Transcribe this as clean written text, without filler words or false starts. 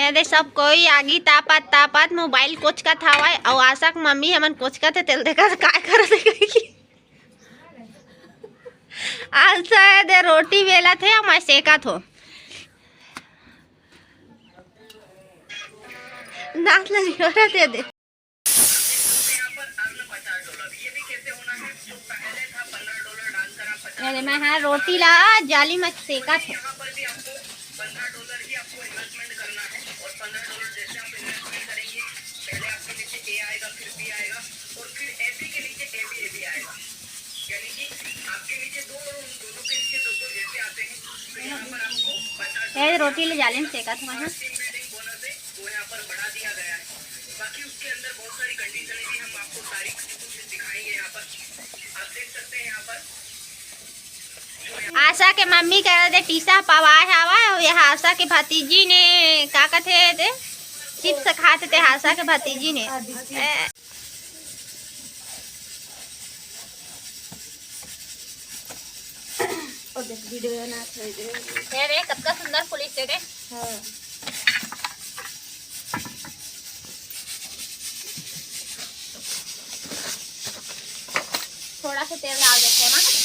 ये दे सब कोई आगी तापात तापात मोबाइल कोच का था वाई और आशा की मम्मी हमन कोच का थे तेल देखा काय कर दे गई आलसा दे रोटी बेला थे मैं सेका थो नाच लगी रहा दे दे अरे मैं हाँ रोटी ला जाली में सेका था रोटी ले जाली में सेका था हाँ आशा के मम्मी कह रहे थे टीसा पवाए हवा यह आशा के भतीजी ने का कहते थे चिप्स खाते थे आशा के भतीजी ने रे कब सुंदर पुलिस थे थोड़ा सा तेल डाल देते हैं ना